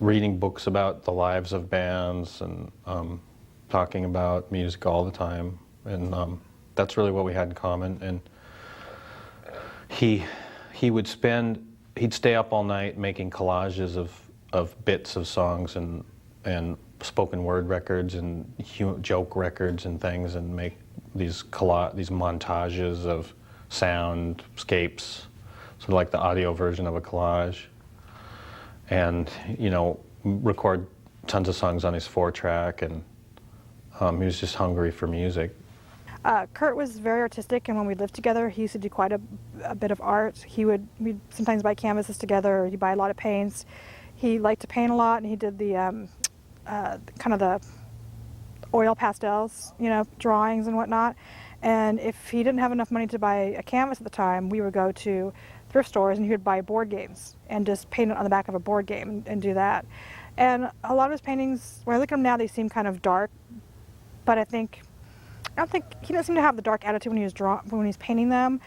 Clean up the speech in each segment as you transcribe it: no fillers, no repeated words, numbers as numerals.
reading books about the lives of bands and talking about music all the time, and that's really what we had in common. And he'd stay up all night making collages of bits of songs and spoken word records and joke records and things, and make these montages of soundscapes, sort of like the audio version of a collage, and record tons of songs on his 4-track, and he was just hungry for music. Kurt was very artistic, and when we lived together, he used to do quite a bit of art. We'd sometimes buy canvases together, or he'd buy a lot of paints. He liked to paint a lot, and he did the kind of the oil pastels, drawings and whatnot. And if he didn't have enough money to buy a canvas at the time, we would go to thrift stores and he would buy board games and just paint it on the back of a board game and do that. And a lot of his paintings, when I look at them now, they seem kind of dark, but I don't think he doesn't seem to have the dark attitude when he's painting them.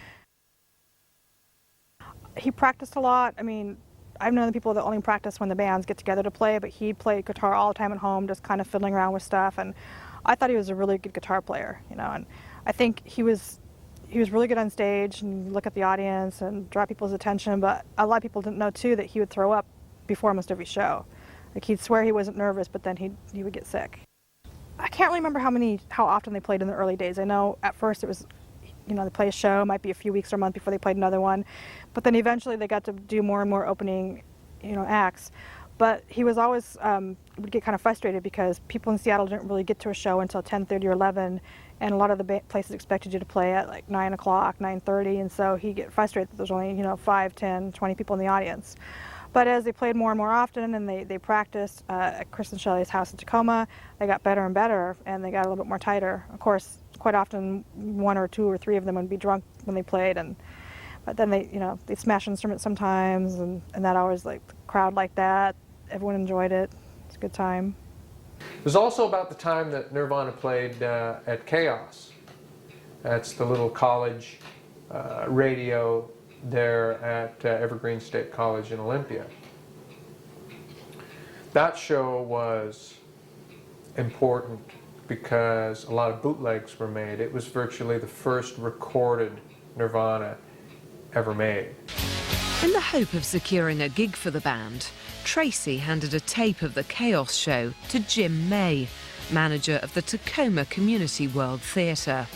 He practiced a lot. I mean, I've known the people that only practice when the bands get together to play, but he played guitar all the time at home, just kind of fiddling around with stuff. And I thought he was a really good guitar player, and I think he was really good on stage and look at the audience and draw people's attention, but a lot of people didn't know too that he would throw up before almost every show. Like, he'd swear he wasn't nervous, but then he would get sick. I can't really remember how often they played in the early days. I know at first it was, they play a show, might be a few weeks or a month before they played another one, but then eventually they got to do more and more opening, acts. But he was always, would get kind of frustrated because people in Seattle didn't really get to a show until 10:30 or 11, and a lot of the places expected you to play at like 9 o'clock, 9:30, and so he'd get frustrated that there's only, 5, 10, 20 people in the audience. But as they played more and more often, and they practiced at Chris and Shelley's house in Tacoma, they got better and better, and they got a little bit more tighter. Of course, quite often 1 or 2 or 3 of them would be drunk when they played, but then they'd smash instruments sometimes, and that always, like, the crowd liked that. Everyone enjoyed it. It's a good time. It was also about the time that Nirvana played at Chaos. That's the little college radio there at Evergreen State College in Olympia. That show was important because a lot of bootlegs were made. It was virtually the first recorded Nirvana ever made. In the hope of securing a gig for the band, Tracy handed a tape of the Chaos show to Jim May, manager of the Tacoma Community World Theatre.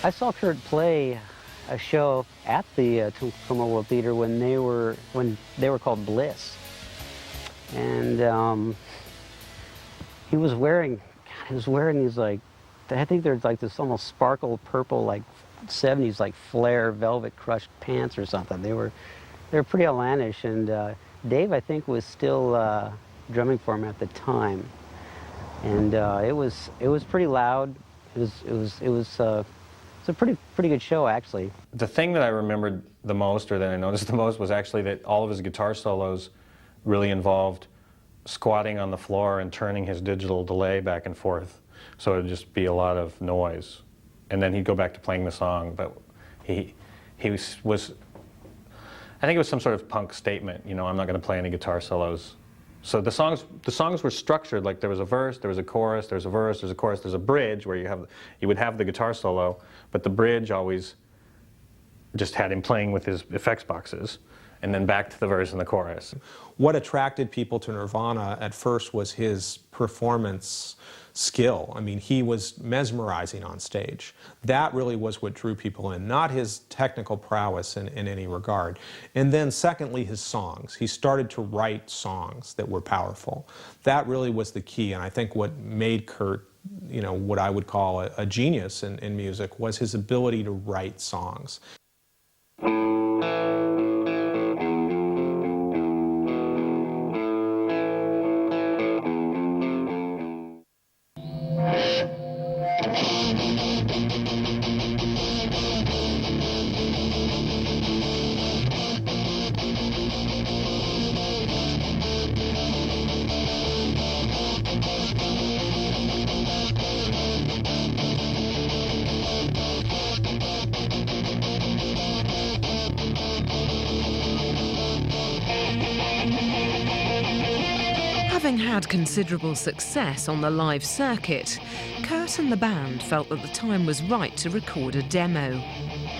I saw Kurt play a show at the Tacoma World Theatre when they were called Bliss, and he was wearing these, like, I think they're like this almost sparkle purple, like 70s like flare velvet crushed pants or something. They were pretty outlandish, and Dave, I think, was still drumming for him at the time, and it was pretty loud. It was a pretty good show, actually. The thing that I remembered the most, or that I noticed the most, was actually that all of his guitar solos really involved squatting on the floor and turning his digital delay back and forth, so it would just be a lot of noise, and then he'd go back to playing the song. But he was I think it was some sort of punk statement, I'm not going to play any guitar solos. So the songs were structured like there was a verse, there was a chorus, there's a verse, there's a chorus, there's a bridge where you would have the guitar solo, but the bridge always just had him playing with his effects boxes, and then back to the verse and the chorus. What attracted people to Nirvana at first was his performance skill. I mean, he was mesmerizing on stage. That really was what drew people in, not his technical prowess in any regard. And then secondly, his songs. He started to write songs that were powerful. That really was the key, and I think what made Kurt, what I would call a genius in music, was his ability to write songs. Having had considerable success on the live circuit, Kurt and the band felt that the time was right to record a demo.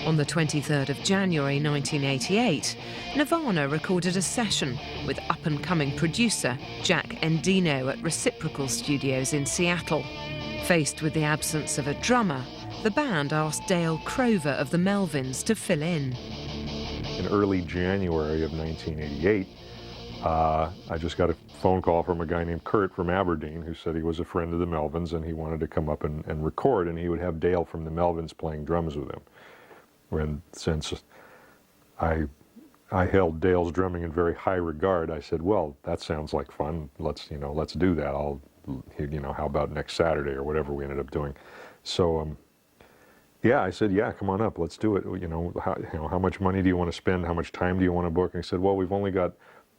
On the 23rd of January 1988, Nirvana recorded a session with up-and-coming producer Jack Endino at Reciprocal Studios in Seattle. Faced with the absence of a drummer, the band asked Dale Crover of the Melvins to fill in. In early January of 1988, I just got a phone call from a guy named Kurt from Aberdeen who said he was a friend of the Melvins and he wanted to come up and record, and he would have Dale from the Melvins playing drums with him. And since I held Dale's drumming in very high regard, I said, well, that sounds like fun. Let's do that. How about next Saturday or whatever we ended up doing. So, yeah, I said, yeah, come on up, let's do it. How much money do you want to spend? How much time do you want to book? And he said, well, we've only got,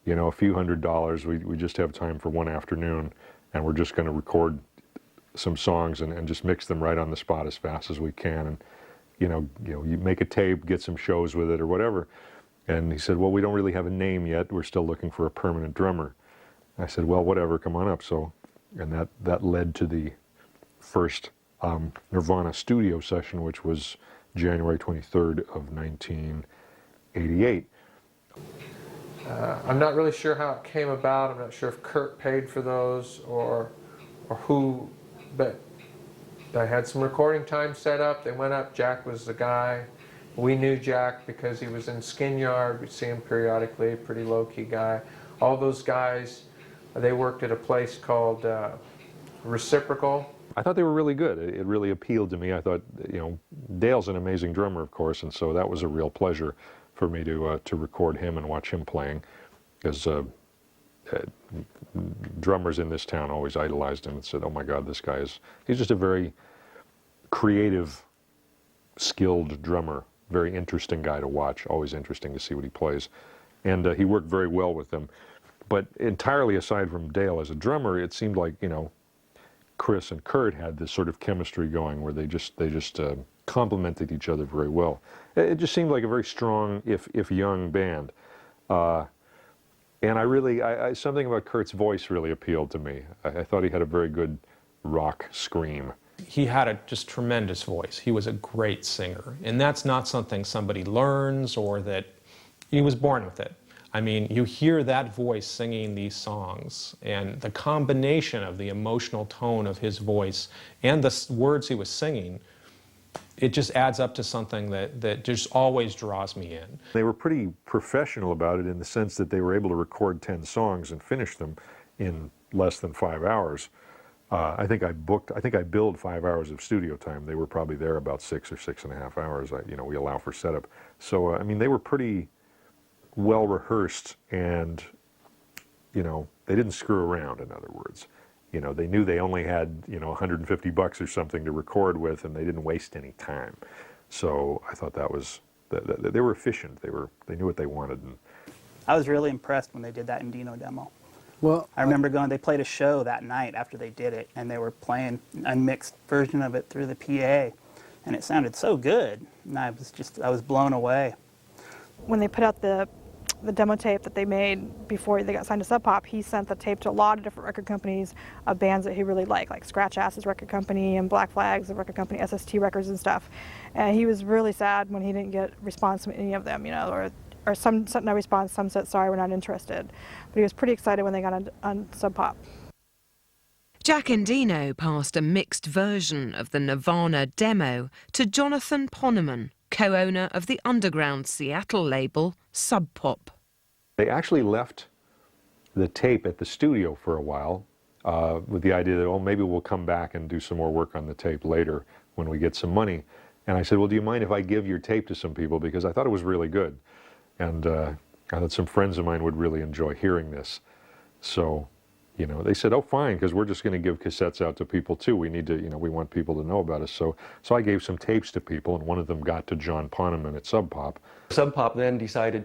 a few $100s. We just have time for one afternoon, and we're just going to record some songs and just mix them right on the spot as fast as we can. And you make a tape, get some shows with it or whatever. And he said, well, we don't really have a name yet. We're still looking for a permanent drummer. I said, well, whatever, come on up. So, and that led to the first Nirvana studio session, which was January 23rd of 1988. I'm not really sure how it came about. I'm not sure if Kurt paid for those or who, but I had some recording time set up. They went up. Jack was the guy. We knew Jack because he was in Skin Yard. We'd see him periodically, pretty low-key guy. All those guys, they worked at a place called Reciprocal. I thought they were really good. It really appealed to me. I thought, Dale's an amazing drummer, of course, and so that was a real pleasure for me to record him and watch him playing, because drummers in this town always idolized him and said, oh my God, he's just a very creative, skilled drummer, very interesting guy to watch, always interesting to see what he plays. And he worked very well with them. But entirely aside from Dale as a drummer, it seemed like, Chris and Kurt had this sort of chemistry going where they just complemented each other very well. It just seemed like a very strong, if young band. And something about Kurt's voice really appealed to me. I thought he had a very good rock scream. He had a just tremendous voice. He was a great singer. And that's not something somebody learns or that he was born with it. I mean, you hear that voice singing these songs, and the combination of the emotional tone of his voice and the words he was singing, it just adds up to something that just always draws me in. They were pretty professional about it in the sense that they were able to record 10 songs and finish them in less than 5 hours. I think I billed 5 hours of studio time. They were probably there about 6 or 6.5 hours. We allow for setup. So, they were pretty well rehearsed, and they didn't screw around, in other words. They knew they only had $150 or something to record with, and they didn't waste any time. So I thought they were efficient. They knew what they wanted. And I was really impressed when they did that Endino demo. Well, I remember they played a show that night after they did it, and they were playing a unmixed version of it through the PA, and it sounded so good, and I was blown away. When they put out the demo tape that they made before they got signed to Sub Pop, he sent the tape to a lot of different record companies of bands that he really liked, like Scratch Ass's record company and Black Flag's record company, SST Records and stuff. And he was really sad when he didn't get response from any of them, or some no response. Some said, sorry, we're not interested. But he was pretty excited when they got on Sub Pop. Jack Endino passed a mixed version of the Nirvana demo to Jonathan Poneman, co-owner of the underground Seattle label Sub Pop. they actually left the tape at the studio for a while with the idea that, oh, maybe we'll come back and do some more work on the tape later when we get some money. And I said, well, do you mind if I give your tape to some people? Because I thought it was really good. And I thought some friends of mine would really enjoy hearing this. So, you know, they said, oh, fine, because we're just going to give cassettes out to people too. We need to, you know, we want people to know about us. So I gave some tapes to people, and one of them got to John Poneman at Sub Pop. Sub Pop then decided